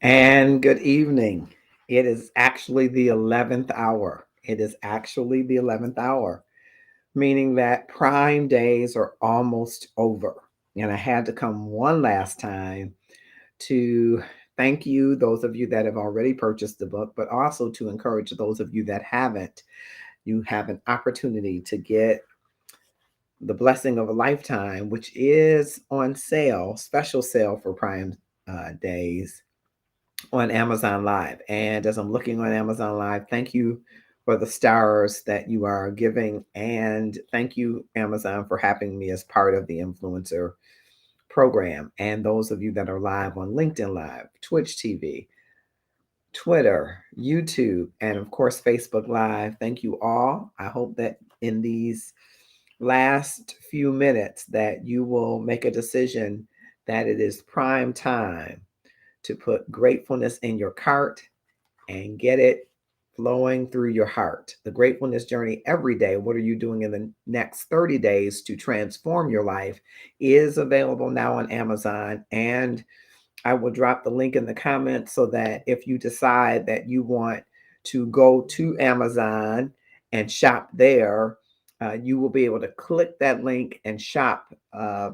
And good evening. It is actually the 11th hour. It is actually the 11th hour, meaning that prime days are almost over. And I had to come one last time to thank you, those of you that have already purchased the book, but also to encourage those of you that haven't. You have an opportunity to get The Blessing of a Lifetime, which is on sale, special sale for prime days on Amazon Live. And as I'm looking on Amazon Live, thank you for the stars that you are giving. And thank you, Amazon, for having me as part of the influencer program. And those of you that are live on LinkedIn Live, Twitch TV, Twitter, YouTube, and of course, Facebook Live. Thank you all. I hope that in these last few minutes that you will make a decision that it is prime time to put gratefulness in your cart and get it flowing through your heart. The gratefulness journey every day. What are you doing in the next 30 days to transform your life is available now on Amazon. And I will drop the link in the comments so that if you decide that you want to go to Amazon and shop there, you will be able to click that link and shop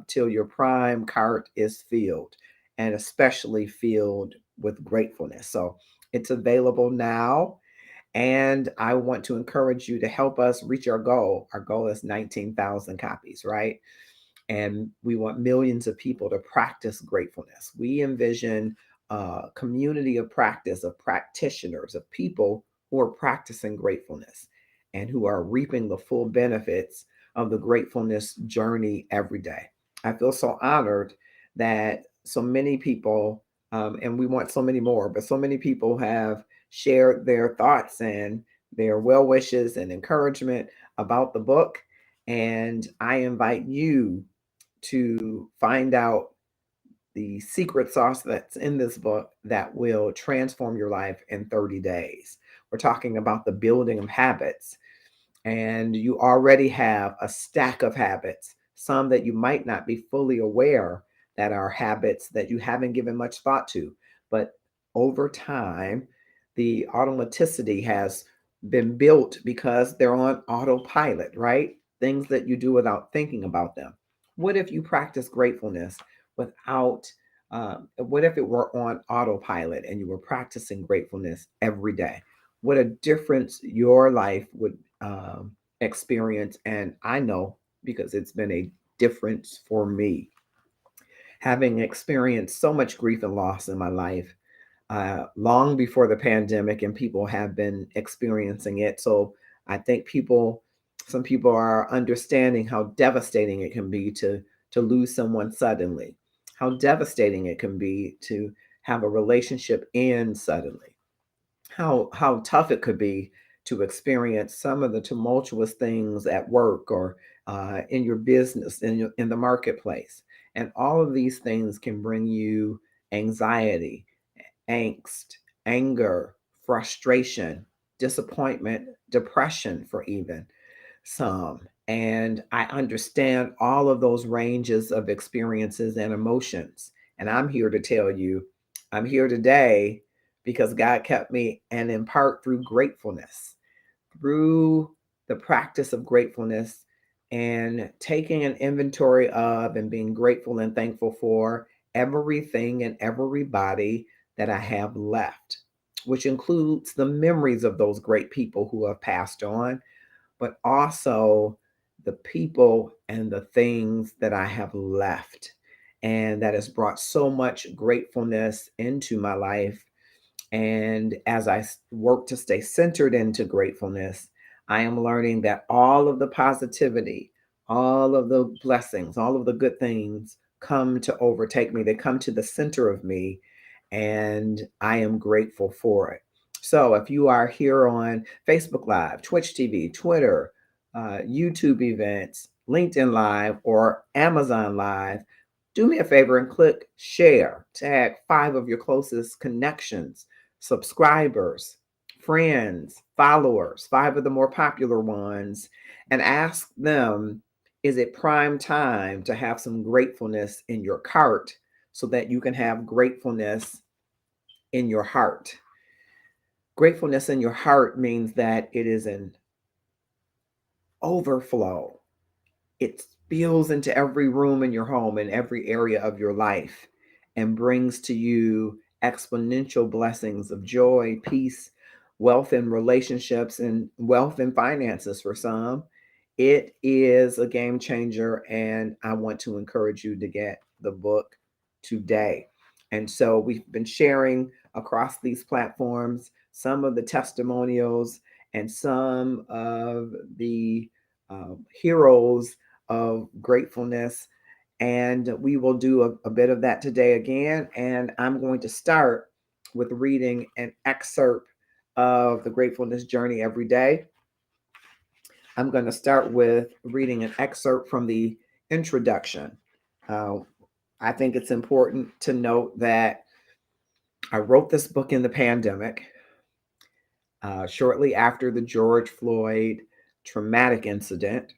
till your prime cart is filled, and especially filled with gratefulness. So it's available now. And I want to encourage you to help us reach our goal. Our goal is 19,000 copies, right? And we want millions of people to practice gratefulness. We envision a community of practice, of practitioners, of people who are practicing gratefulness and who are reaping the full benefits of the gratefulness journey every day. I feel so honored that so many people, and we want so many more, but so many people have shared their thoughts and their well wishes and encouragement about the book. And I invite you to find out the secret sauce that's in this book that will transform your life in 30 days. We're talking about the building of habits, and you already have a stack of habits, some that you might not be fully aware that are habits that you haven't given much thought to. But over time, the automaticity has been built because they're on autopilot, right? Things that you do without thinking about them. What if you practice gratefulness without, what if it were on autopilot and you were practicing gratefulness every day? What a difference your life would experience. And I know because it's been a difference for me. Having experienced so much grief and loss in my life, long before the pandemic, and people have been experiencing it. So I think some people are understanding how devastating it can be to lose someone suddenly, how devastating it can be to have a relationship end suddenly, how tough it could be to experience some of the tumultuous things at work or in your business, in the marketplace. And all of these things can bring you anxiety, angst, anger, frustration, disappointment, depression, for even some. And I understand all of those ranges of experiences and emotions. And I'm here to tell you, I'm here today because God kept me, and in part through gratefulness, through the practice of gratefulness and taking an inventory of and being grateful and thankful for everything and everybody that I have left, which includes the memories of those great people who have passed on, but also the people and the things that I have left. And that has brought so much gratefulness into my life. And as I work to stay centered into gratefulness, I am learning that all of the positivity, all of the blessings, all of the good things come to overtake me. They come to the center of me, and I am grateful for it. So if you are here on Facebook Live, Twitch TV, Twitter, YouTube events, LinkedIn Live, or Amazon Live, do me a favor and click share. Tag 5 of your closest connections, subscribers, friends, followers, 5 of the more popular ones, and ask them, is it prime time to have some gratefulness in your cart so that you can have gratefulness in your heart. Gratefulness in your heart means that it is an overflow. It spills into every room in your home and every area of your life and brings to you exponential blessings of joy, peace, wealth in relationships, and wealth in finances for some. It is a game changer, and I want to encourage you to get the book today. And so we've been sharing across these platforms some of the testimonials and some of the heroes of gratefulness. And we will do a bit of that today again. And I'm going to start with reading an excerpt of the Gratefulness Journey every day. I'm going to start with reading an excerpt from the introduction. Uh, I think it's important to note that I wrote this book in the pandemic, shortly after the George Floyd traumatic incident.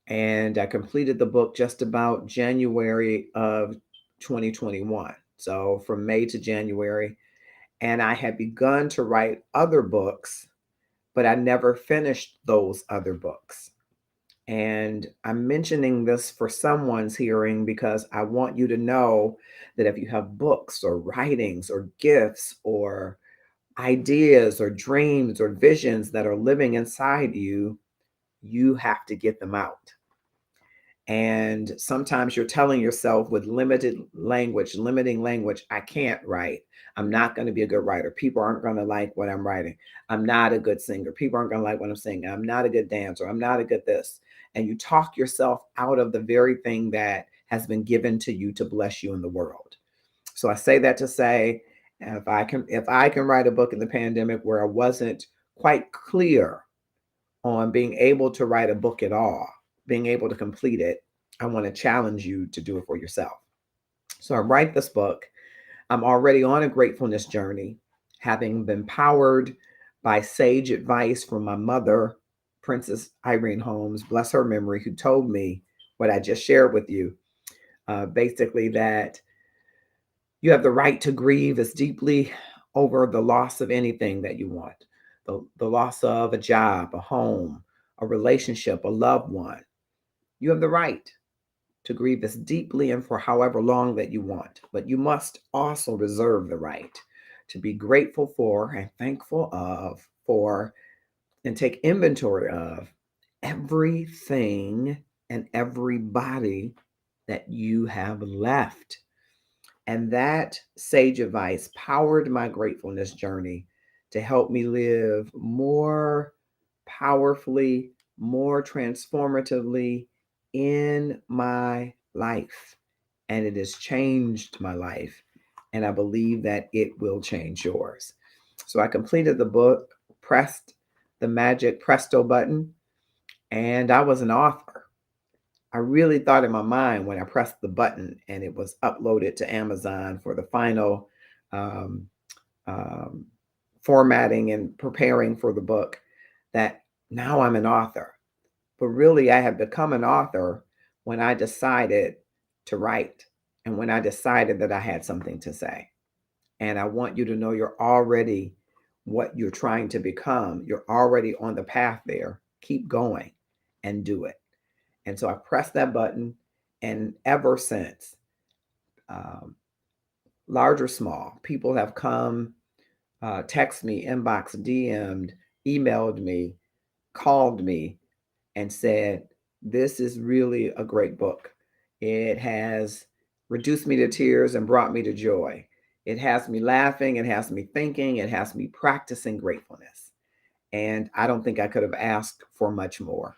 And I completed the book just about January of 2021. So from May to January. And I had begun to write other books, but I never finished those other books. And I'm mentioning this for someone's hearing because I want you to know that if you have books or writings or gifts or ideas or dreams or visions that are living inside you, you have to get them out. And sometimes you're telling yourself with limiting language, I can't write. I'm not going to be a good writer. People aren't going to like what I'm writing. I'm not a good singer. People aren't going to like what I'm singing. I'm not a good dancer. I'm not a good this. And you talk yourself out of the very thing that has been given to you to bless you in the world. So I say that to say, if I can write a book in the pandemic where I wasn't quite clear on being able to write a book at all, being able to complete it, I want to challenge you to do it for yourself. So I write this book. I'm already on a gratefulness journey, having been powered by sage advice from my mother, Princess Irene Holmes, bless her memory, who told me what I just shared with you. Basically, that you have the right to grieve as deeply over the loss of anything that you want, the loss of a job, a home, a relationship, a loved one. You have the right to grieve as deeply and for however long that you want, but you must also reserve the right to be grateful for and thankful of, for, and take inventory of everything and everybody that you have left. And that sage advice powered my gratefulness journey to help me live more powerfully, more transformatively in my life. And it has changed my life. And I believe that it will change yours. So I completed the book, pressed the magic presto button, and I was an author. I really thought in my mind when I pressed the button and it was uploaded to Amazon for the final um, um, formatting and preparing for the book that now I'm an author. But really, I have become an author when I decided to write and when I decided that I had something to say. And I want you to know you're already what you're trying to become. You're already on the path there. Keep going and do it. And so I pressed that button, and ever since, um, large or small, people have come, text me, inbox, DM'd, emailed me, called me, and said, this is really a great book. It has reduced me to tears and brought me to joy. It has me laughing, it has me thinking, it has me practicing gratefulness. And I don't think I could have asked for much more.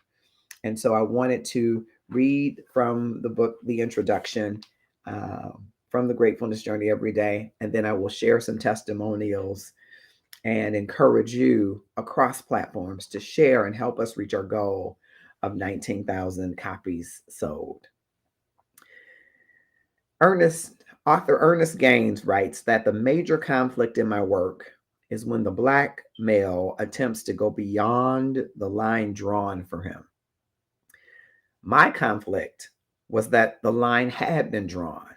And so I wanted to read from the book, the introduction, uh, from the Gratefulness Journey every day. And then I will share some testimonials and encourage you across platforms to share and help us reach our goal of 19,000 copies sold. Ernest Author Ernest Gaines writes that the major conflict in my work is when the Black male attempts to go beyond the line drawn for him. My conflict was that the line had been drawn.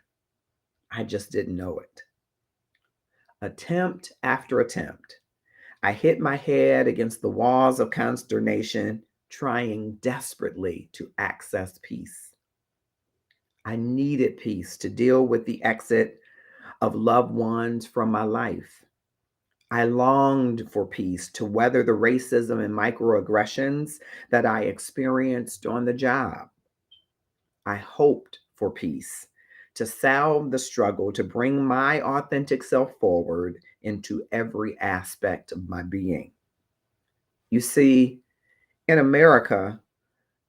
I just didn't know it. Attempt after attempt, I hit my head against the walls of consternation, trying desperately to access peace. I needed peace to deal with the exit of loved ones from my life. I longed for peace to weather the racism and microaggressions that I experienced on the job. I hoped for peace to salve the struggle to bring my authentic self forward into every aspect of my being. You see, in America,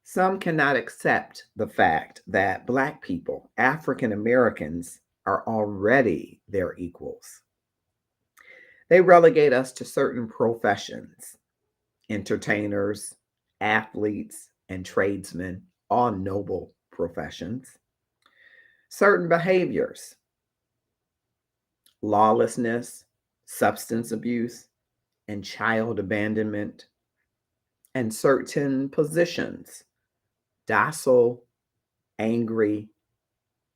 some cannot accept the fact that Black people, African Americans, are already their equals. They relegate us to certain professions, entertainers, athletes, and tradesmen, all noble professions, certain behaviors, lawlessness, substance abuse, and child abandonment, and certain positions, docile, angry,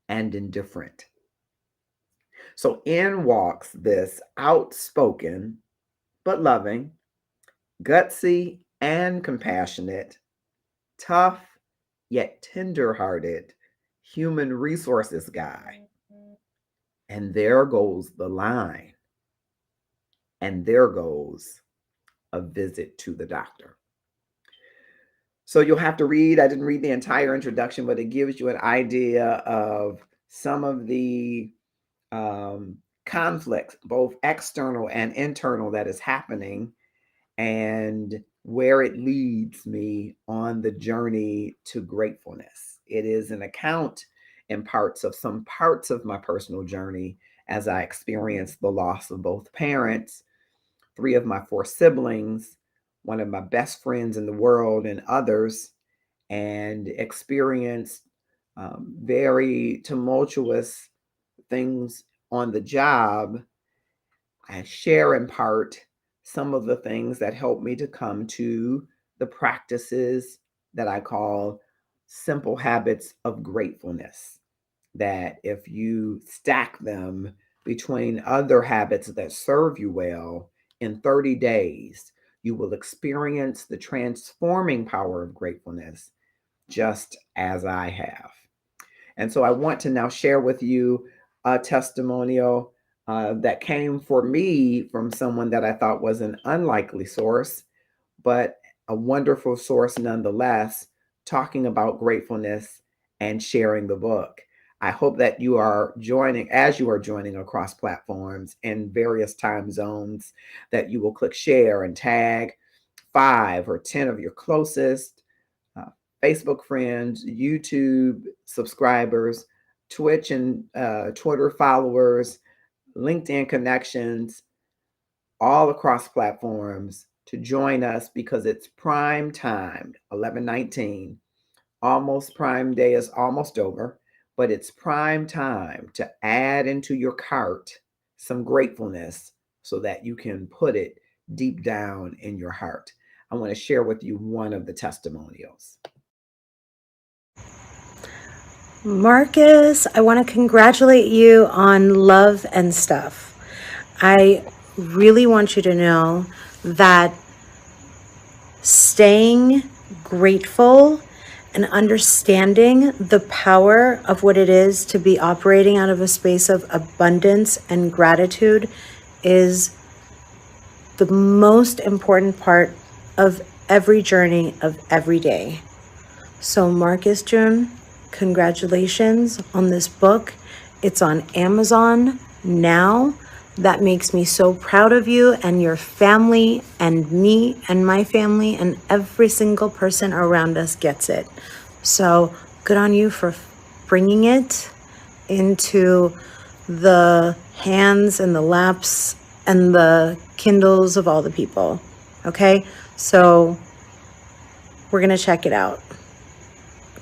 and indifferent. So in walks this outspoken but loving, gutsy and compassionate, tough yet tender-hearted human resources guy. And there goes the line. And there goes a visit to the doctor. So you'll have to read. I didn't read the entire introduction, but it gives you an idea of some of the conflicts, both external and internal, that is happening and where it leads me on the journey to gratefulness. It is an account in parts of some parts of my personal journey as I experienced the loss of both parents, three of my four siblings, one of my best friends in the world, and others, and experienced very tumultuous things on the job. I share in part some of the things that help me to come to the practices that I call simple habits of gratefulness. That if you stack them between other habits that serve you well, in 30 days, you will experience the transforming power of gratefulness just as I have. And so I want to now share with you a testimonial that came for me from someone that I thought was an unlikely source, but a wonderful source nonetheless, talking about gratefulness and sharing the book. I hope that you are joining, as you are joining across platforms in various time zones, that you will click share and tag 5 or 10 of your closest uh, Facebook friends, YouTube subscribers, Twitch and Twitter followers, LinkedIn connections, all across platforms to join us because it's prime time, 11:19. Almost Prime Day is almost over, but it's prime time to add into your cart some gratefulness so that you can put it deep down in your heart. I want to share with you one of the testimonials. Marcus, I want to congratulate you on Love and Stuff. I really want you to know that staying grateful and understanding the power of what it is to be operating out of a space of abundance and gratitude is the most important part of every journey of every day. So, Marcus June, congratulations on this book. It's on Amazon now. That makes me so proud of you and your family and me and my family, and every single person around us gets it. So good on you for bringing it into the hands and the laps and the Kindles of all the people. Okay, so we're going to check it out.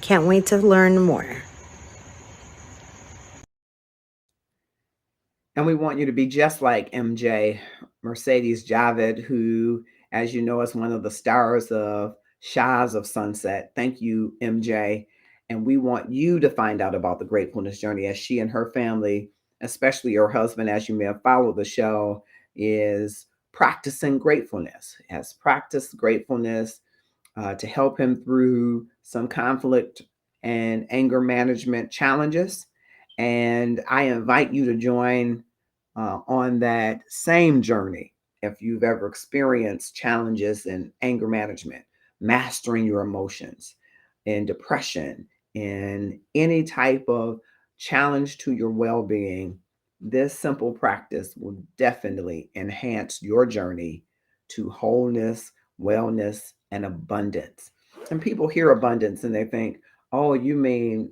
Can't wait to learn more. And we want you to be just like MJ, Mercedes Javed, who, as you know, is one of the stars of Shahs of Sunset. Thank you, MJ. And we want you to find out about the gratefulness journey as she and her family especially your husband, as you may have followed the show, is practicing gratefulness. Has practiced gratefulness to help him through some conflict and anger management challenges. And I invite you to join on that same journey if you've ever experienced challenges in anger management, mastering your emotions, in depression, in any type of challenge to your well being. This simple practice will definitely enhance your journey to wholeness, wellness, and abundance. And people hear abundance and they think, oh, you mean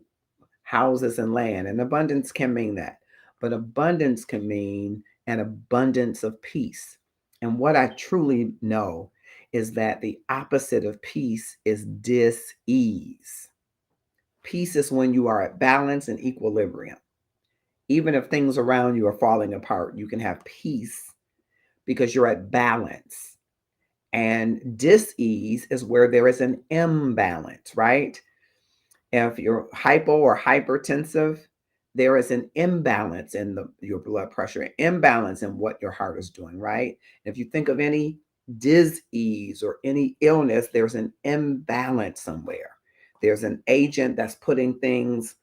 houses and land. And abundance can mean that. But abundance can mean an abundance of peace. And what I truly know is that the opposite of peace is dis-ease. Peace is when you are at balance and equilibrium. Even if things around you are falling apart, you can have peace because you're at balance. And dis-ease is where there is an imbalance, right? If you're hypo or hypertensive, there is an imbalance in your blood pressure, imbalance in what your heart is doing, right? If you think of any disease or any illness, there's an imbalance somewhere. There's an agent that's putting things,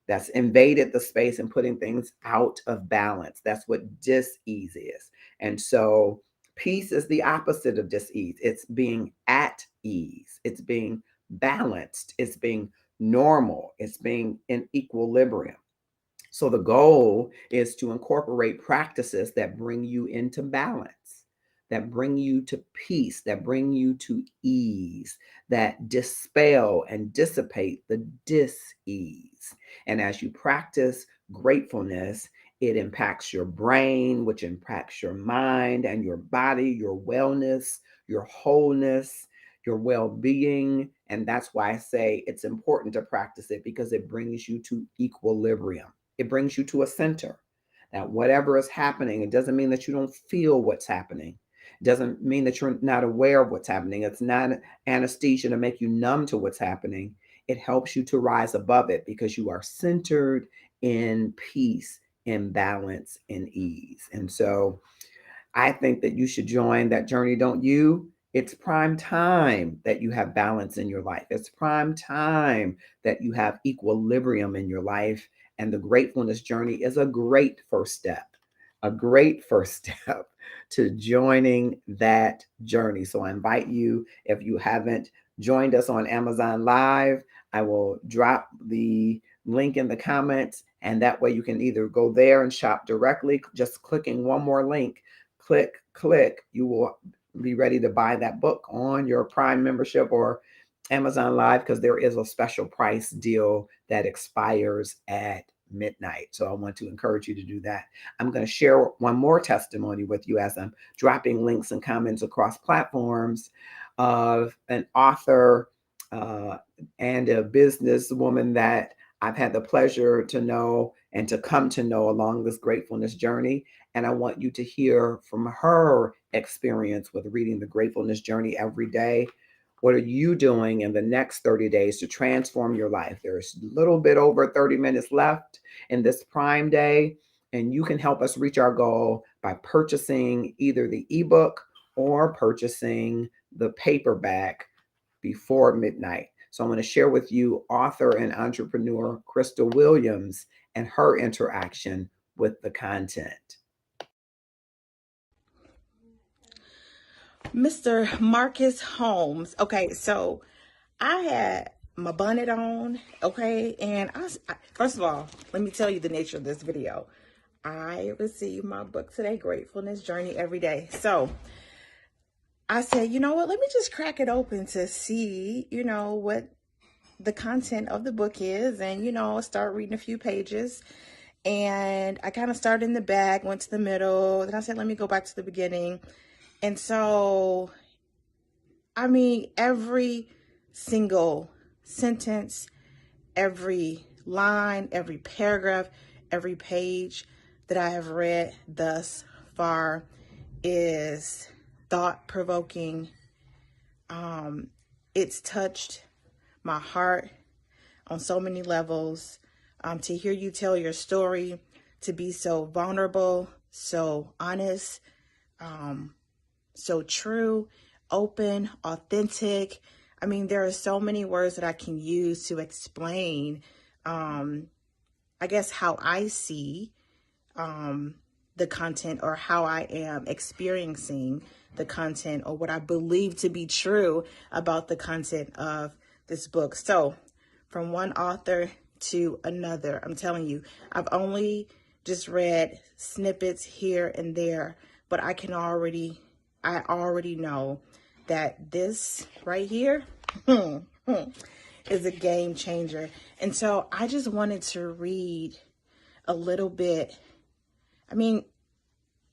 that's invaded the space and putting things out of balance. That's what dis-ease is. And so peace is the opposite of dis-ease. It's being at ease. It's being balanced. It's being normal. It's being in equilibrium. So the goal is to incorporate practices that bring you into balance, that bring you to peace, that bring you to ease, that dispel and dissipate the dis-ease. And as you practice gratefulness, it impacts your brain, which impacts your mind and your body, your wellness, your wholeness, your well being. And that's why I say it's important to practice it because it brings you to equilibrium. It brings you to a center. That whatever is happening, it doesn't mean that you don't feel what's happening. It doesn't mean that you're not aware of what's happening. It's not anesthesia to make you numb to what's happening. It helps you to rise above it because you are centered in peace, in balance, in ease. And so I think that you should join that journey, don't you? It's prime time that you have balance in your life. It's prime time that you have equilibrium in your life. And the gratefulness journey is a great first step, a great first step to joining that journey. So I invite you, if you haven't joined us on Amazon Live, I will drop the link in the comments. And that way you can either go there and shop directly, just clicking one more link, click, you will be ready to buy that book on your Prime membership or Amazon Live because there is a special price deal that expires at midnight. So I want to encourage you to do that. I'm going to share one more testimony with you as I'm dropping links and comments across platforms of an author and a businesswoman that I've had the pleasure to know and to come to know along this gratefulness journey. And I want you to hear from her experience with reading the gratefulness journey every day. What are you doing in the next 30 days to transform your life? There's a little bit over 30 minutes left in this Prime Day, and you can help us reach our goal by purchasing either the ebook or purchasing the paperback before midnight. So I'm going to share with you author and entrepreneur Crystal Williams and her interaction with the content. Mr. Marcus Holmes. Okay, so I had my bonnet on, okay, and first of all, let me tell you the nature of this video. I received my book today, Gratefulness Journey Every Day. So I said, you know what, let me just crack it open to see, what the content of the book is, and, start reading a few pages. And I kind of started in the back, went to the middle, then I said, let me go back to the beginning. And so, I mean, every single sentence, every line, every paragraph, every page that I have read thus far is thought-provoking. It's touched my heart on so many levels. To hear you tell your story, to be so vulnerable, so honest, so true, open, authentic. I mean, there are so many words that I can use to explain, I guess, how I see the content, or how I am experiencing the content, or what I believe to be true about the content of this book. So from one author to another, I'm telling you, I've only just read snippets here and there, but I already know that this right here is a game changer. And so I just wanted to read a little bit. I mean,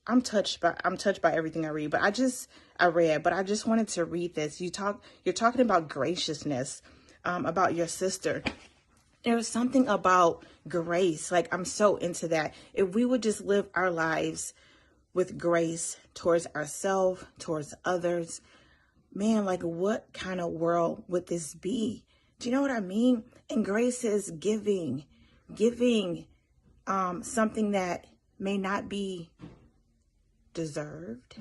I'm touched by everything I read, but I just wanted to read this. You're talking about graciousness, about your sister. There's something about grace. Like, I'm so into that. If we would just live our lives with grace towards ourselves, towards others, man, like, what kind of world would this be? Do you know what I mean? And grace is giving something that may not be deserved,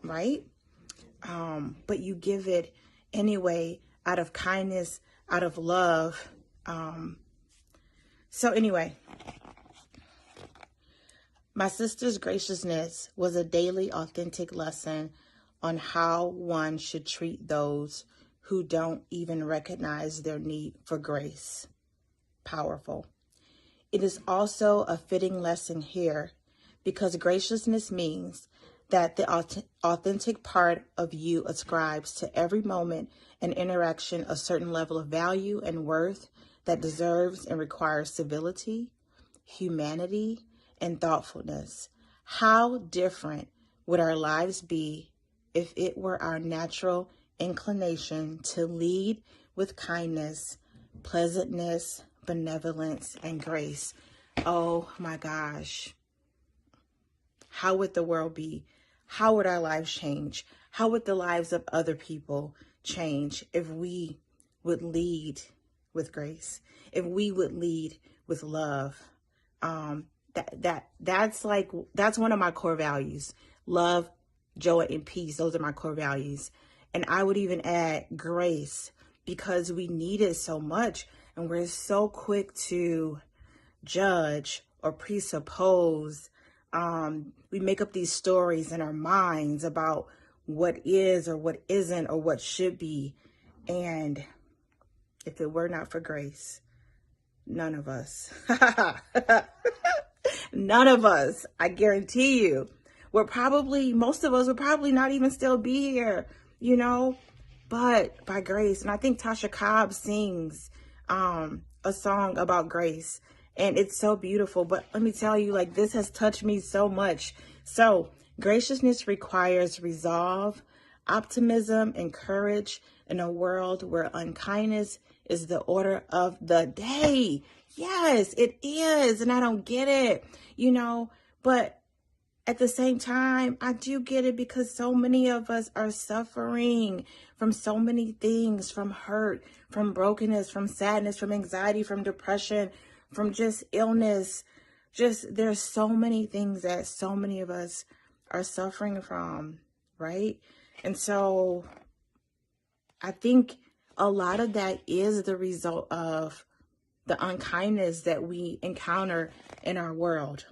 right? But you give it anyway, out of kindness, out of love. So anyway, my sister's graciousness was a daily authentic lesson on how one should treat those who don't even recognize their need for grace. Powerful. It is also a fitting lesson here, because graciousness means that the authentic part of you ascribes to every moment and interaction a certain level of value and worth that deserves and requires civility, humanity, and thoughtfulness. How different would our lives be if it were our natural inclination to lead with kindness, pleasantness, benevolence, and grace? Oh my gosh. How would the world be? How would our lives change? How would the lives of other people change if we would lead with grace? If we would lead with love? That's one of my core values. Love, joy, and peace. Those are my core values. And I would even add grace, because we need it so much, and we're so quick to judge or presuppose. We make up these stories in our minds about what is or what isn't or what should be. And if it were not for grace, none of us, none of us, I guarantee you, most of us would probably not even still be here, but by grace. And I think Tasha Cobbs sings a song about grace, and it's so beautiful. But let me tell you, like, this has touched me so much. So graciousness requires resolve, optimism, and courage in a world where unkindness is the order of the day. Yes, it is. And I don't get it, but at the same time, I do get it, because so many of us are suffering from so many things, from hurt, from brokenness, from sadness, from anxiety, from depression, from just illness. There's so many things that so many of us are suffering from, right? And so I think a lot of that is the result of the unkindness that we encounter in our world.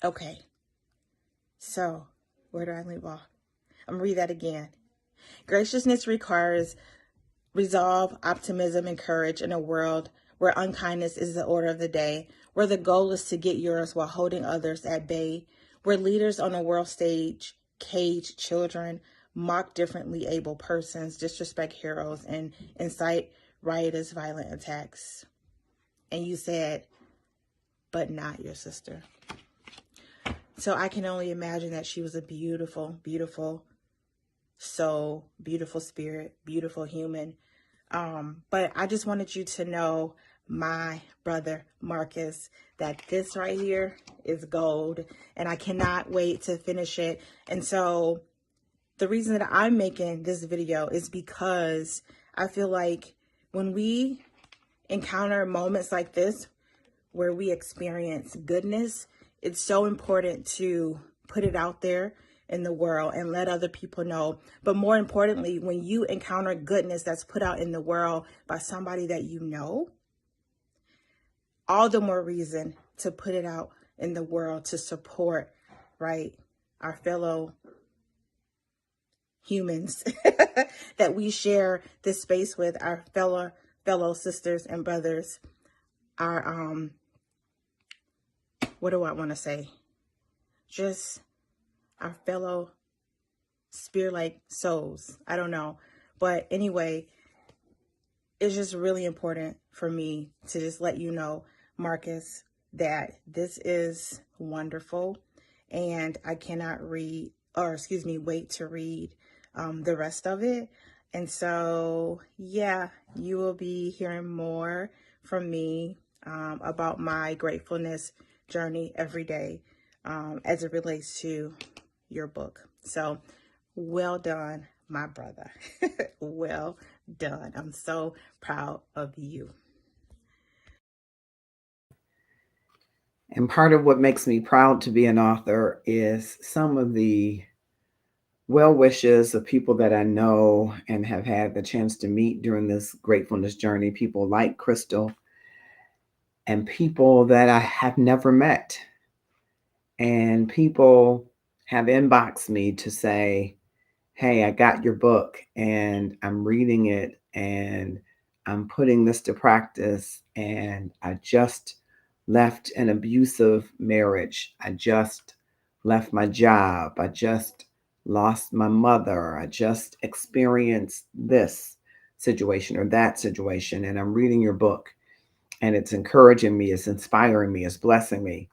Okay. So, where do I leave off? I'm gonna read that again. Graciousness requires resolve, optimism, and courage in a world where unkindness is the order of the day, where the goal is to get yours while holding others at bay, where leaders on the world stage cage children, mock differently able persons, disrespect heroes, and incite riotous, violent attacks. And you said, but not your sister. So I can only imagine that she was a beautiful, beautiful soul, beautiful spirit, beautiful human. But I just wanted you to know, my brother Marcus, that this right here is gold, and I cannot wait to finish it. And so the reason that I'm making this video is because I feel like when we encounter moments like this, where we experience goodness, it's so important to put it out there in the world and let other people know. But more importantly, when you encounter goodness that's put out in the world by somebody that you know, all the more reason to put it out in the world to support, right, our fellow humans that we share this space with, our fellow sisters and brothers, our what do I want to say? Just our fellow spirit like souls. I don't know. But anyway, it's just really important for me to just let you know, Marcus, that this is wonderful. And I cannot read, or excuse me, wait to read the rest of it. And so, yeah, you will be hearing more from me about my gratefulness journey every day as it relates to your book. So, well done, my brother. Well done. I'm so proud of you. And part of what makes me proud to be an author is some of the well wishes of people that I know and have had the chance to meet during this gratefulness journey. People like Crystal and people that I have never met. And people have inboxed me to say, hey, I got your book and I'm reading it and I'm putting this to practice. And I just left an abusive marriage. I just left my job. I just lost my mother. I just experienced this situation or that situation. And I'm reading your book and it's encouraging me, it's inspiring me, it's blessing me.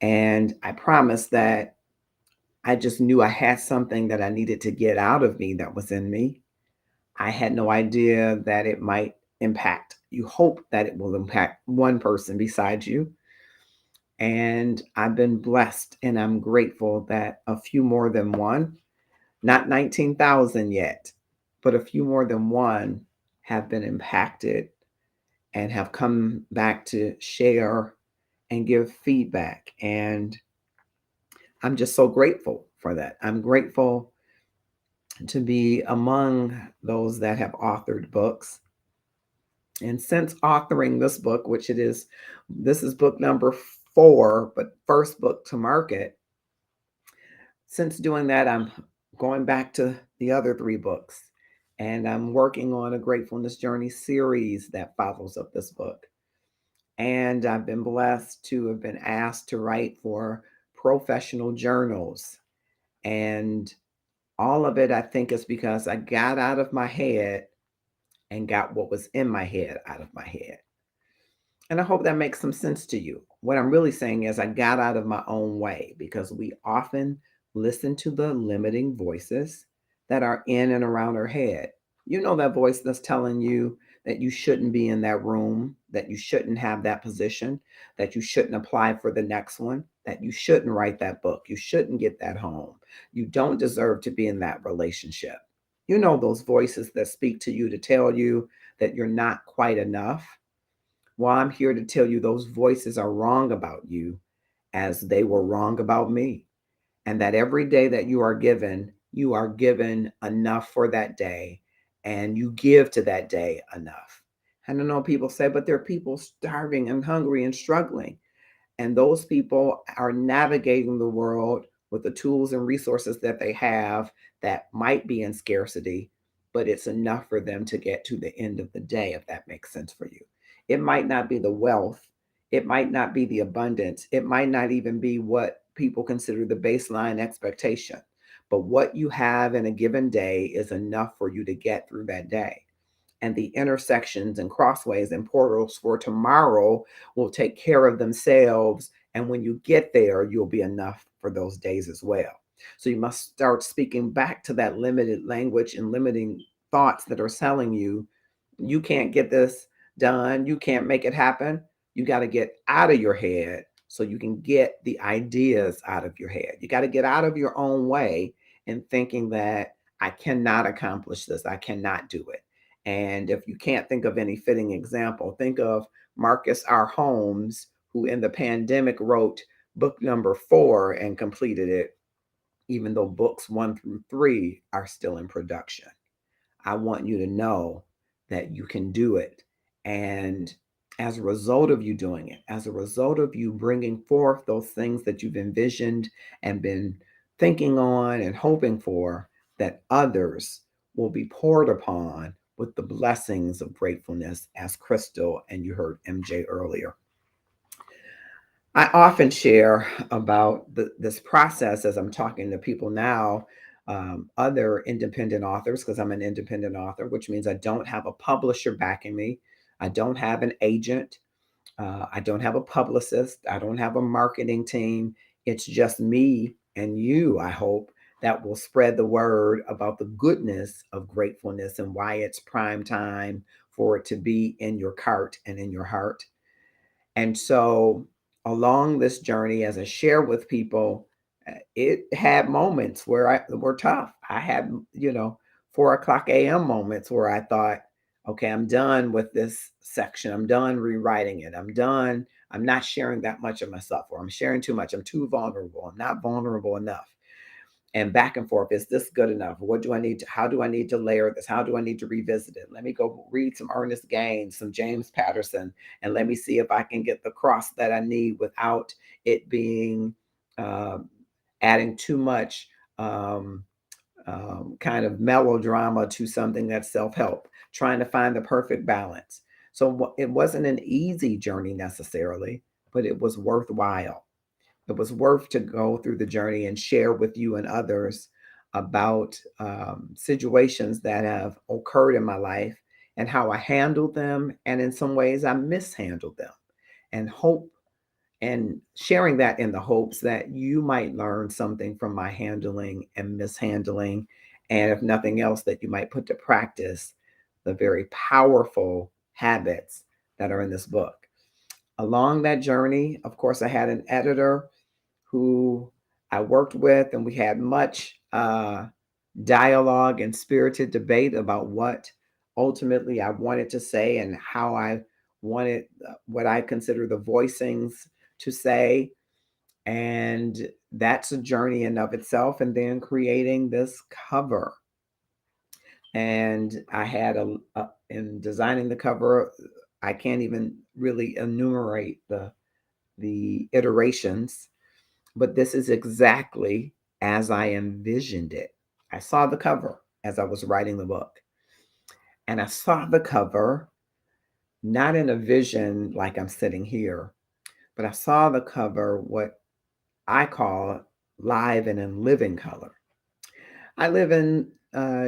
And I promise that I just knew I had something that I needed to get out of me that was in me. I had no idea that it might impact. You hope that it will impact one person besides you. And I've been blessed and I'm grateful that a few more than one, not 19,000 yet, but a few more than one have been impacted and have come back to share and give feedback. And I'm just so grateful for that. I'm grateful to be among those that have authored books. And since authoring this book, which it is, this is book number 4, but first book to market, since doing that, I'm going back to the other 3 books. And I'm working on a Gratefulness Journey series that follows up this book. And I've been blessed to have been asked to write for professional journals. And all of it, I think, is because I got out of my head and got what was in my head out of my head. And I hope that makes some sense to you. What I'm really saying is, I got out of my own way because we often listen to the limiting voices that are in and around our head. You know, that voice that's telling you that you shouldn't be in that room, that you shouldn't have that position, that you shouldn't apply for the next one, that you shouldn't write that book, you shouldn't get that home, you don't deserve to be in that relationship. You know, those voices that speak to you to tell you that you're not quite enough. Well, I'm here to tell you those voices are wrong about you as they were wrong about me. And that every day that you are given enough for that day and you give to that day enough. And I know people say, but there are people starving and hungry and struggling. And those people are navigating the world with the tools and resources that they have that might be in scarcity, but it's enough for them to get to the end of the day, if that makes sense for you. It might not be the wealth, it might not be the abundance, it might not even be what people consider the baseline expectation. But what you have in a given day is enough for you to get through that day, and the intersections and crossways and portals for tomorrow will take care of themselves. And when you get there, you'll be enough for those days as well. So you must start speaking back to that limited language and limiting thoughts that are telling you, you can't get this done, you can't make it happen. You got to get out of your head so you can get the ideas out of your head. You got to get out of your own way and thinking that I cannot accomplish this, I cannot do it. And if you can't think of any fitting example, think of Marcus R. Holmes, who in the pandemic wrote book number 4 and completed it, even though books 1 through 3 are still in production. I want you to know that you can do it. And as a result of you doing it, as a result of you bringing forth those things that you've envisioned and been thinking on and hoping for, that others will be poured upon with the blessings of gratefulness, as Crystal and you heard MJ earlier. I often share about this process as I'm talking to people now, other independent authors, because I'm an independent author, which means I don't have a publisher backing me. I don't have an agent. I don't have a publicist. I don't have a marketing team. It's just me and you, I hope, that will spread the word about the goodness of gratefulness and why it's prime time for it to be in your cart and in your heart. And so, along this journey, as I share with people, it had moments where I were tough. I had, 4 o'clock a.m. moments where I thought, okay, I'm done with this section. I'm done rewriting it. I'm done. I'm not sharing that much of myself, or I'm sharing too much. I'm too vulnerable. I'm not vulnerable enough, and back and forth. Is this good enough? What do I need to, how do I need to layer this? How do I need to revisit it? Let me go read some Ernest Gaines, some James Patterson, and let me see if I can get the cross that I need without it being uh, adding too much um, kind of melodrama to something that's self-help, trying to find the perfect balance. So it wasn't an easy journey necessarily, but it was worthwhile. It was worth to go through the journey and share with you and others about situations that have occurred in my life and how I handled them, and in some ways I mishandled them, and hope, and sharing that in the hopes that you might learn something from my handling and mishandling, and if nothing else, that you might put to practice the very powerful habits that are in this book. Along that journey, of course, I had an editor who I worked with, and we had much dialogue and spirited debate about what ultimately I wanted to say and how I wanted what I consider the voicings to say. And that's a journey in of itself. And then creating this cover. And I had in designing the cover, I can't even really enumerate the iterations, but this is exactly as I envisioned it. I saw the cover as I was writing the book, and I saw the cover not in a vision like I'm sitting here, but I saw the cover what I call live and in living color. I live in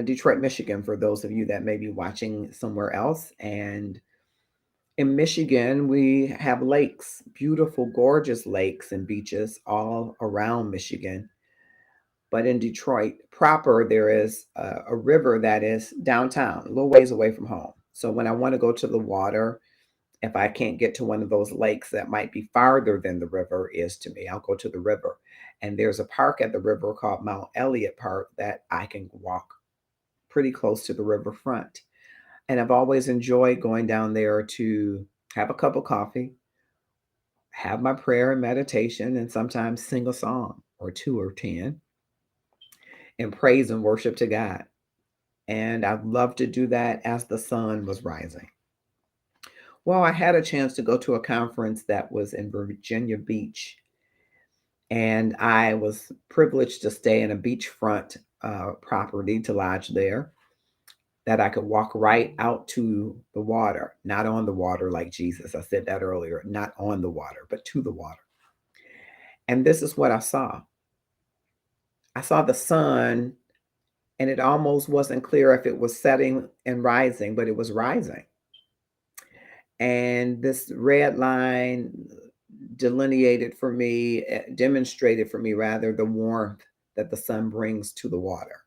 Detroit, Michigan, for those of you that may be watching somewhere else. And in Michigan, we have lakes, beautiful, gorgeous lakes and beaches all around Michigan. But in Detroit proper, there is a river that is downtown, a little ways away from home. So when I want to go to the water, if I can't get to one of those lakes that might be farther than the river is to me, I'll go to the river. And there's a park at the river called Mount Elliott Park that I can walk pretty close to the riverfront. And I've always enjoyed going down there to have a cup of coffee, have my prayer and meditation, and sometimes sing a song or two or 10 and praise and worship to God. And I'd love to do that as the sun was rising. Well, I had a chance to go to a conference that was in Virginia Beach, and I was privileged to stay in a beachfront property to lodge there, that I could walk right out to the water, not on the water like Jesus. I said that earlier, not on the water, but to the water. And this is what I saw. I saw the sun, and it almost wasn't clear if it was setting and rising, but it was rising. And this red line delineated for me, demonstrated for me rather, the warmth that the sun brings to the water.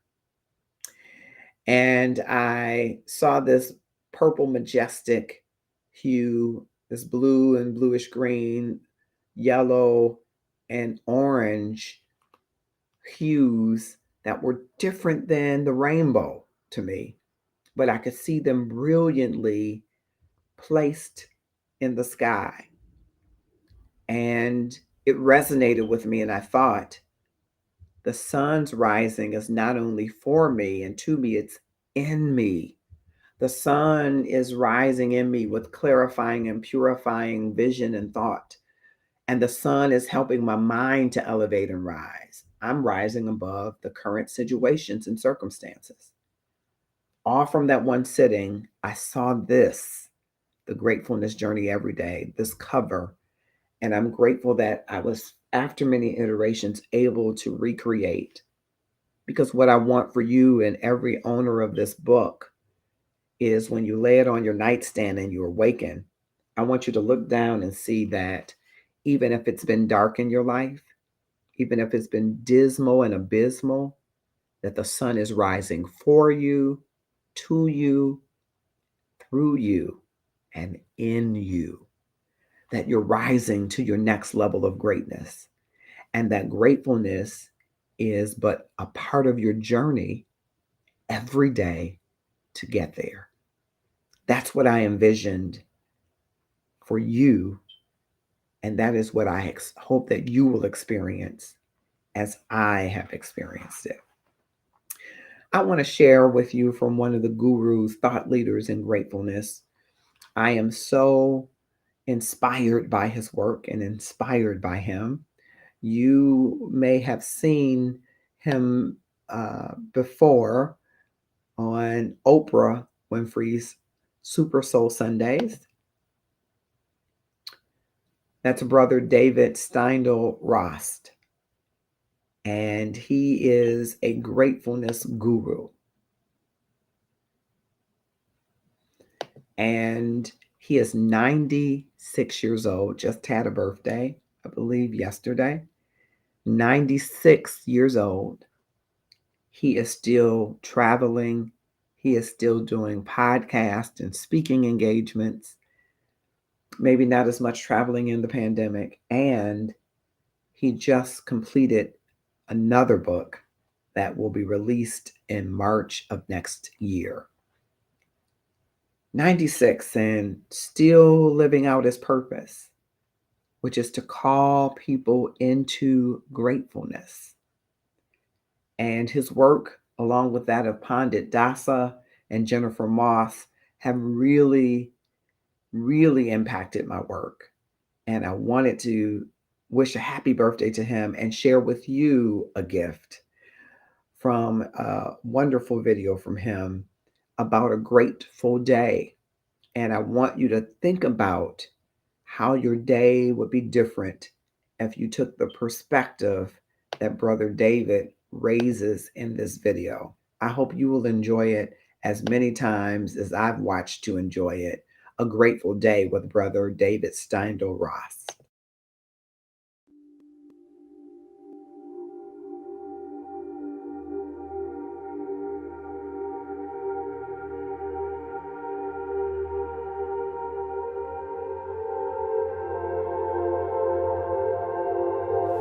And I saw this purple majestic hue, this blue and bluish green, yellow and orange hues that were different than the rainbow to me, but I could see them brilliantly placed in the sky. And it resonated with me, and I thought, the sun's rising is not only for me and to me, it's in me. The sun is rising in me with clarifying and purifying vision and thought. And the sun is helping my mind to elevate and rise. I'm rising above the current situations and circumstances. All from that one sitting, I saw this, the gratefulness journey every day, this cover. And I'm grateful that I was, after many iterations, able to recreate. Because what I want for you and every owner of this book is when you lay it on your nightstand and you awaken, I want you to look down and see that even if it's been dark in your life, even if it's been dismal and abysmal, that the sun is rising for you, to you, through you, and in you. That you're rising to your next level of greatness. And that gratefulness is but a part of your journey every day to get there. That's what I envisioned for you. And that is what I hope that you will experience as I have experienced it. I want to share with you from one of the gurus, thought leaders in gratefulness. I am so inspired by his work and inspired by him. You may have seen him before on Oprah Winfrey's Super Soul Sundays. That's Brother David Steindl Rost. And he is a gratefulness guru. And he is 96 years old, just had a birthday, I believe yesterday. 96 years old. He is still traveling. He is still doing podcasts and speaking engagements. Maybe not as much traveling in the pandemic. And he just completed another book that will be released in March of next year. 96 and still living out his purpose, which is to call people into gratefulness. And his work, along with that of Pandit Dasa and Jennifer Moss, have really, really impacted my work. And I wanted to wish a happy birthday to him and share with you a gift from a wonderful video from him about a grateful day. And I want you to think about how your day would be different if you took the perspective that Brother David raises in this video. I hope you will enjoy it as many times as I've watched to enjoy it. A Grateful Day with Brother David Steindl Ross.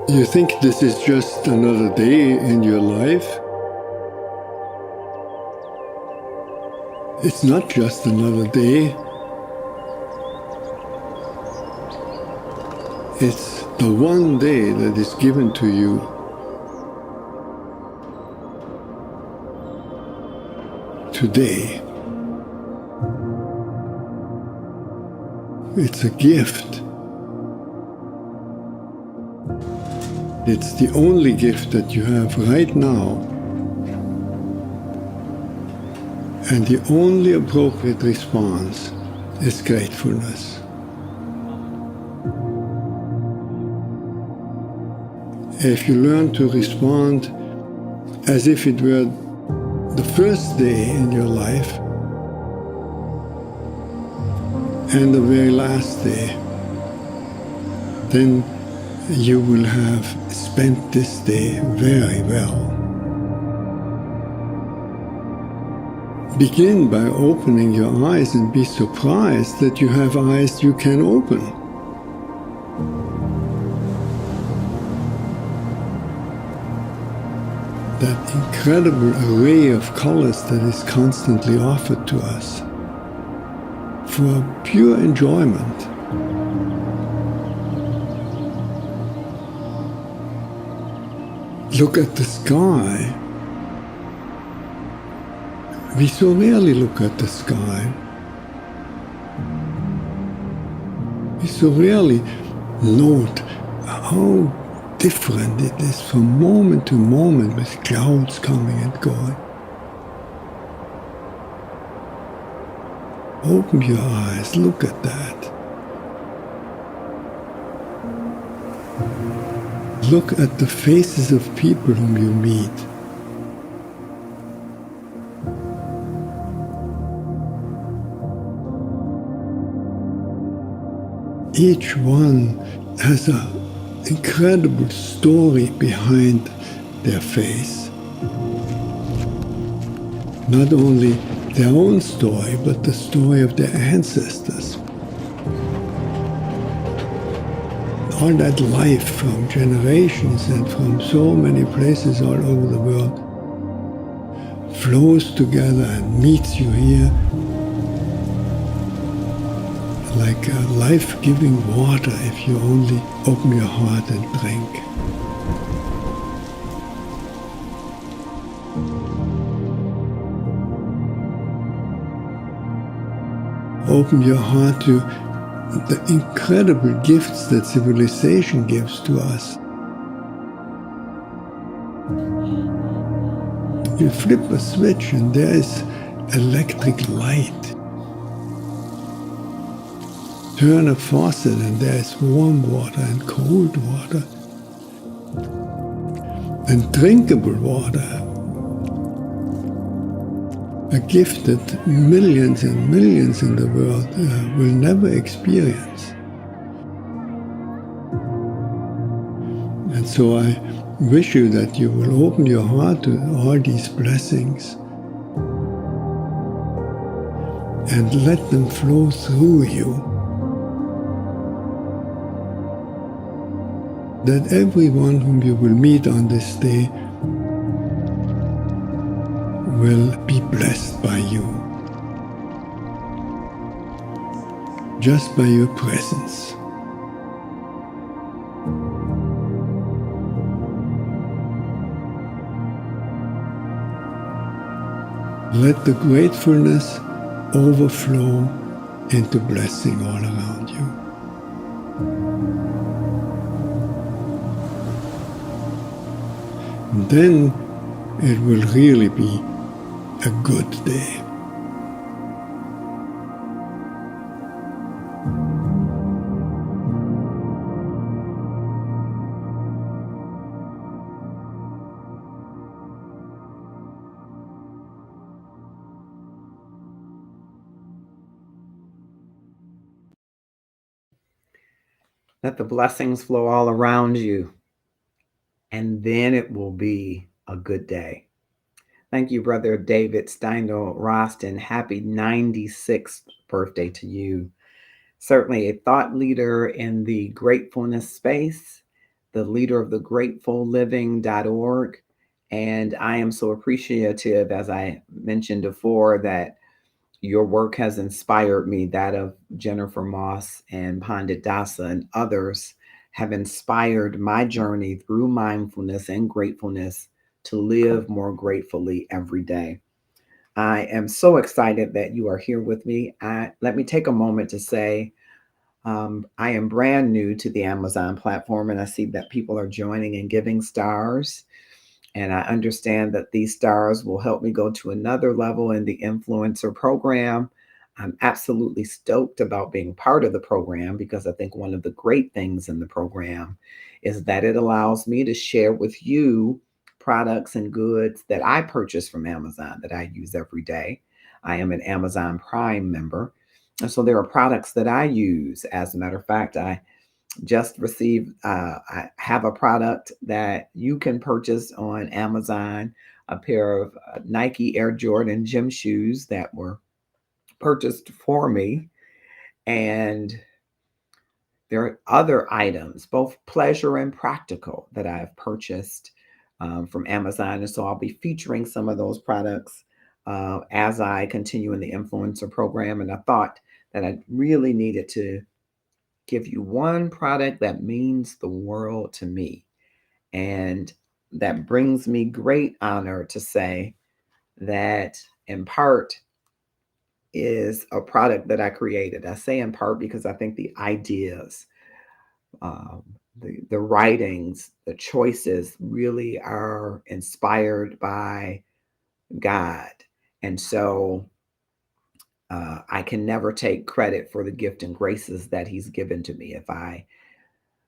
You think this is just another day in your life? It's not just another day. It's the one day that is given to you today. It's a gift. It's the only gift that you have right now, and the only appropriate response is gratefulness. If you learn to respond as if it were the first day in your life and the very last day, then you will have spent this day very well. Begin by opening your eyes and be surprised that you have eyes you can open. That incredible array of colors that is constantly offered to us for pure enjoyment. look at the sky. We so rarely look at the sky. We so rarely note how different it is from moment to moment with clouds coming and going. Open your eyes, look at that. Look at the faces of people whom you meet. Each one has an incredible story behind their face. Not only their own story, but the story of their ancestors. All that life from generations and from so many places all over the world flows together and meets you here like a life-giving water if you only open your heart and drink. Open your heart to the incredible gifts that civilization gives to us. You flip a switch and there is electric light. Turn a faucet and there is warm water and cold water and drinkable water. A gift that millions and millions in the world will never experience. And so I wish you that you will open your heart to all these blessings and let them flow through you. That everyone whom you will meet on this day will be blessed by you, just by your presence. Let the gratefulness overflow into blessing all around you. And then it will really be a good day. Let the blessings flow all around you, and then it will be a good day. Thank you, Brother David Steindl Roston. Happy 96th birthday to you. Certainly a thought leader in the gratefulness space, the leader of the grateful living.org. And I am so appreciative, as I mentioned before, that your work has inspired me. That of Jennifer Moss and Pandit Dasa and others have inspired my journey through mindfulness and gratefulness to live more gratefully every day. I am so excited that you are here with me. Let me take a moment to say I am brand new to the Amazon platform, and I see that people are joining and giving stars. And I understand that these stars will help me go to another level in the influencer program. I'm absolutely stoked about being part of the program because I think one of the great things in the program is that it allows me to share with you products and goods that I purchase from Amazon that I use every day. I am an Amazon Prime member. And so there are products that I use. As a matter of fact, I just received, I have a product that you can purchase on Amazon, a pair of Nike Air Jordan gym shoes that were purchased for me. And there are other items, both pleasure and practical, that I've purchased from Amazon. And so I'll be featuring some of those products as I continue in the influencer program. And I thought that I really needed to give you one product that means the world to me. And that brings me great honor to say that in part is a product that I created. I say in part because I think the ideas, um, the writings, the choices really are inspired by God. And so I can never take credit for the gift and graces that He's given to me. If I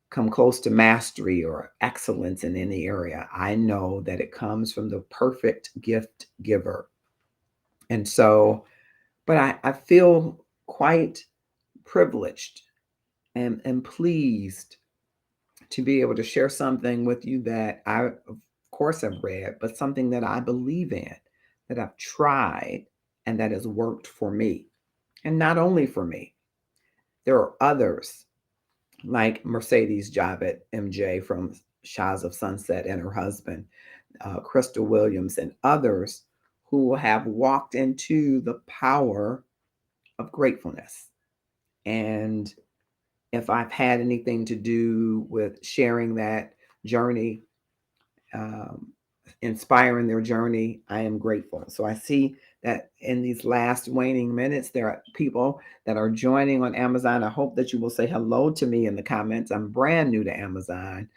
come close to mastery or excellence in any area, I know that it comes from the perfect gift giver. And so, but I feel quite privileged and pleased to be able to share something with you that I, of course, have read, but something that I believe in, that I've tried, and that has worked for me. And not only for me, there are others like Mercedes Javed, MJ from Shahs of Sunset, and her husband, Crystal Williams, and others who have walked into the power of gratefulness. And if I've had anything to do with sharing that journey, um, inspiring their journey, I am grateful. So I see that in these last waning minutes, there are people that are joining on Amazon. I hope that you will say hello to me in the comments. I'm brand new to Amazon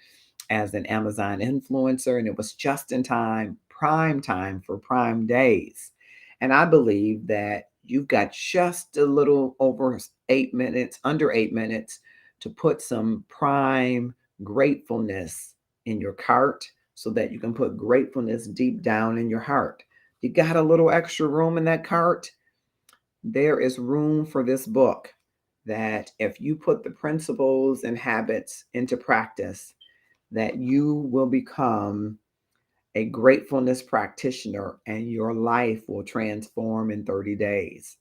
as an Amazon influencer, and it was just in time, prime time for Prime Days. And I believe that you've got just a little over 8 minutes, under 8 minutes, to put some prime gratefulness in your cart so that you can put gratefulness deep down in your heart. You got a little extra room in that cart? There is room for this book that if you put the principles and habits into practice, that you will become a gratefulness practitioner and your life will transform in 30 days.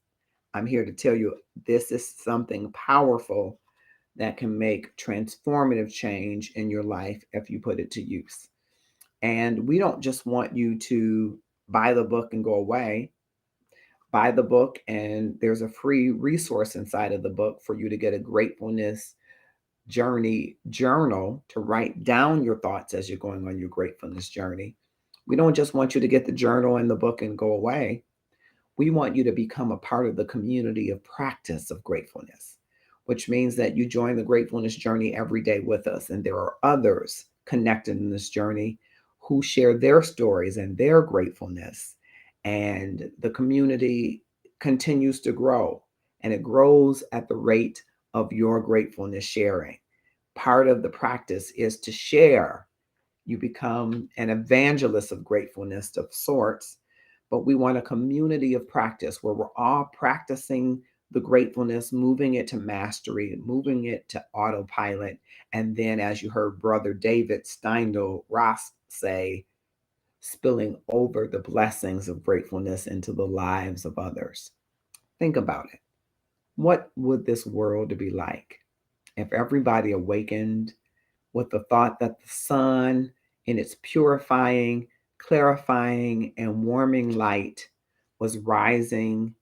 I'm here to tell you this is something powerful that can make transformative change in your life if you put it to use. And we don't just want you to buy the book and go away. Buy the book, and there's a free resource inside of the book for you to get a gratefulness journey journal to write down your thoughts as you're going on your gratefulness journey. We don't just want you to get the journal and the book and go away. We want you to become a part of the community of practice of gratefulness, which means that you join the gratefulness journey every day with us. And there are others connected in this journey who share their stories and their gratefulness. And the community continues to grow, and it grows at the rate of your gratefulness sharing. Part of the practice is to share. You become an evangelist of gratefulness of sorts, but we want a community of practice where we're all practicing the gratefulness, moving it to mastery, moving it to autopilot. And then, as you heard Brother David Steindl Ross say, spilling over the blessings of gratefulness into the lives of others. Think about it. What would this world be like if everybody awakened with the thought that the sun, in its purifying, clarifying, and warming light, was rising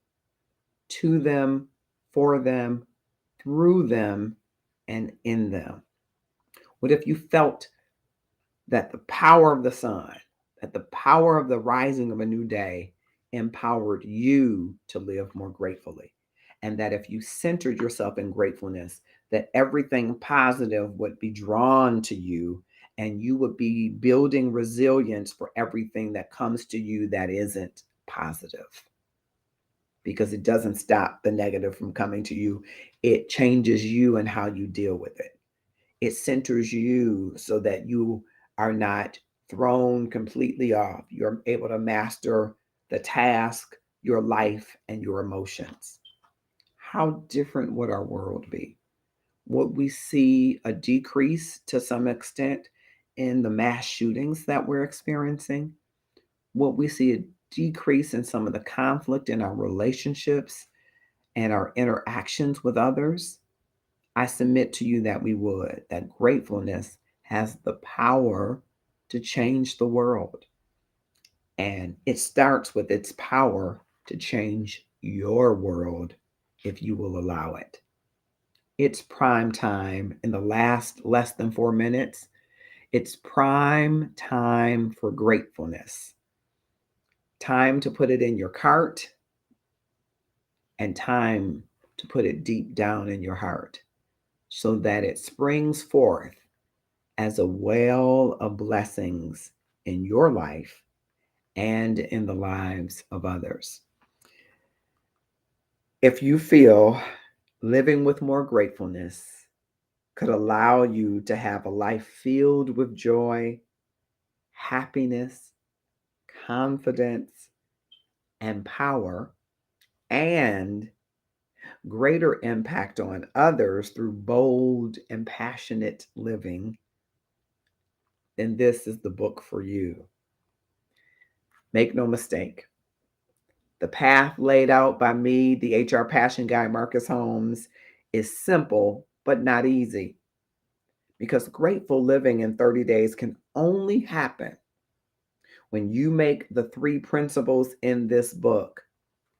to them, for them, through them, and in them? What if you felt that the power of the sun, that the power of the rising of a new day empowered you to live more gratefully? And that if you centered yourself in gratefulness, that everything positive would be drawn to you and you would be building resilience for everything that comes to you that isn't positive, because it doesn't stop the negative from coming to you. It changes you and how you deal with it. It centers you so that you are not thrown completely off. You're able to master the task, your life, and your emotions. How different would our world be? Would we see a decrease to some extent in the mass shootings that we're experiencing? Would we see a decrease in some of the conflict in our relationships and our interactions with others? I submit to you that we would, that gratefulness has the power to change the world. And it starts with its power to change your world if you will allow it. It's prime time in the last less than 4 minutes. It's prime time for gratefulness. Time to put it in your cart and time to put it deep down in your heart so that it springs forth as a well of blessings in your life and in the lives of others. If you feel living with more gratefulness could allow you to have a life filled with joy, happiness, confidence, and power, and greater impact on others through bold and passionate living, then this is the book for you. Make no mistake, the path laid out by me, the HR Passion Guy, Marcus Holmes, is simple but not easy because grateful living in 30 days can only happen when you make the three principles in this book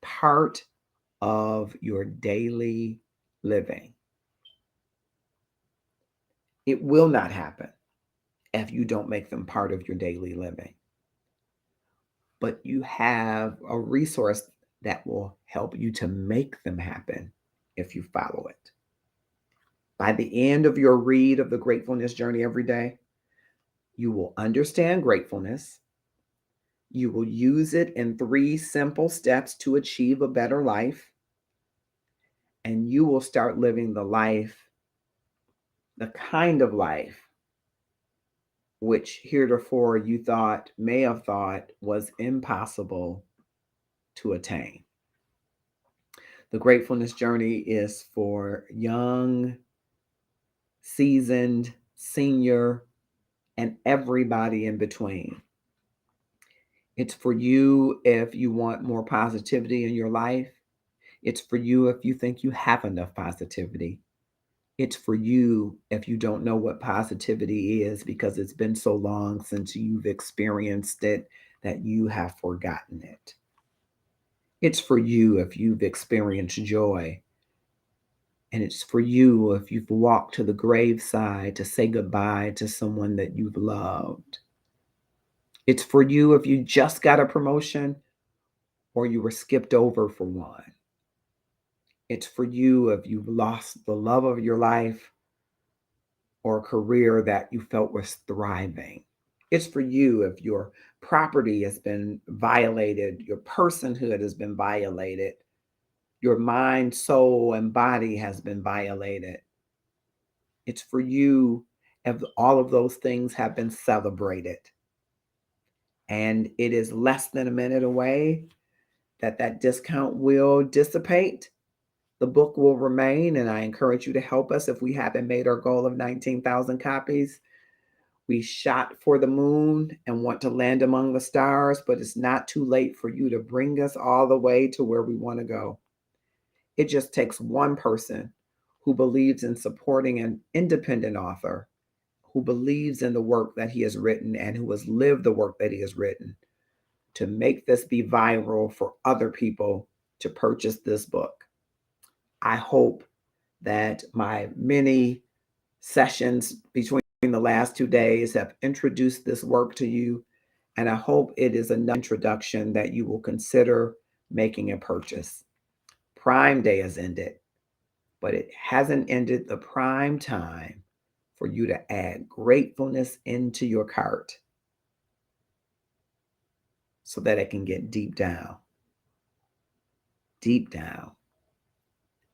part of your daily living. It will not happen if you don't make them part of your daily living. But you have a resource that will help you to make them happen if you follow it. By the end of your read of the gratefulness journey every day, you will understand gratefulness. You will use it in three simple steps to achieve a better life. And you will start living the life, the kind of life which heretofore you may have thought was impossible to attain. The gratefulness journey is for young, seasoned, senior, and everybody in between. It's for you if you want more positivity in your life. It's for you if you think you have enough positivity. It's for you if you don't know what positivity is because it's been so long since you've experienced it that you have forgotten it. It's for you if you've experienced joy. And it's for you if you've walked to the graveside to say goodbye to someone that you've loved. It's for you if you just got a promotion or you were skipped over for one. It's for you if you've lost the love of your life or a career that you felt was thriving. It's for you if your property has been violated, your personhood has been violated, your mind, soul, and body has been violated. It's for you if all of those things have been celebrated. And it is less than a minute away that discount will dissipate. The book will remain, and I encourage you to help us if we haven't made our goal of 19,000 copies. We shot for the moon and want to land among the stars, but it's not too late for you to bring us all the way to where we want to go. It just takes one person who believes in supporting an independent author, who believes in the work that he has written and who has lived the work that he has written to make this be viral for other people to purchase this book. I hope that my many sessions between the last 2 days have introduced this work to you, and I hope it is enough introduction that you will consider making a purchase. Prime Day has ended, but it hasn't ended the prime time for you to add gratefulness into your cart so that it can get deep down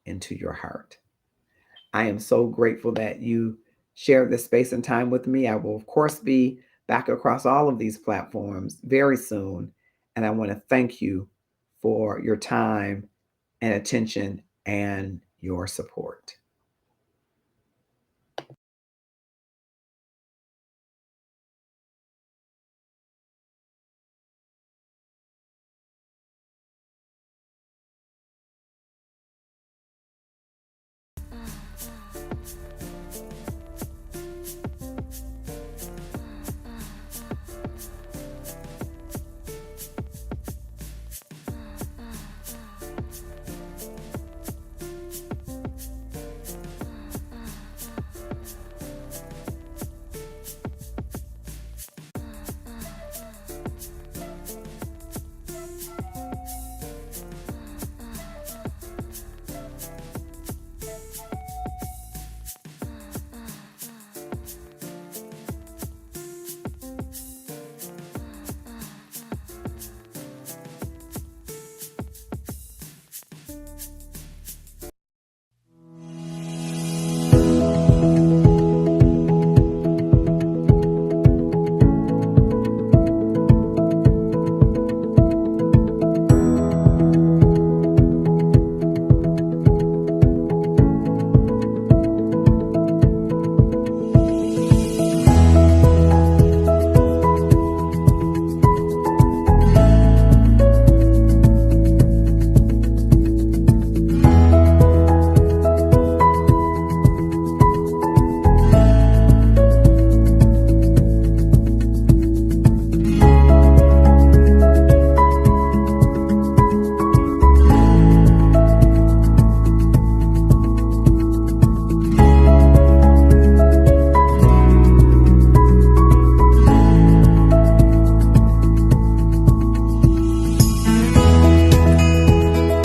into your heart. I am so grateful that you share this space and time with me. I will, of course, be back across all of these platforms very soon. And I want to thank you for your time and attention and your support.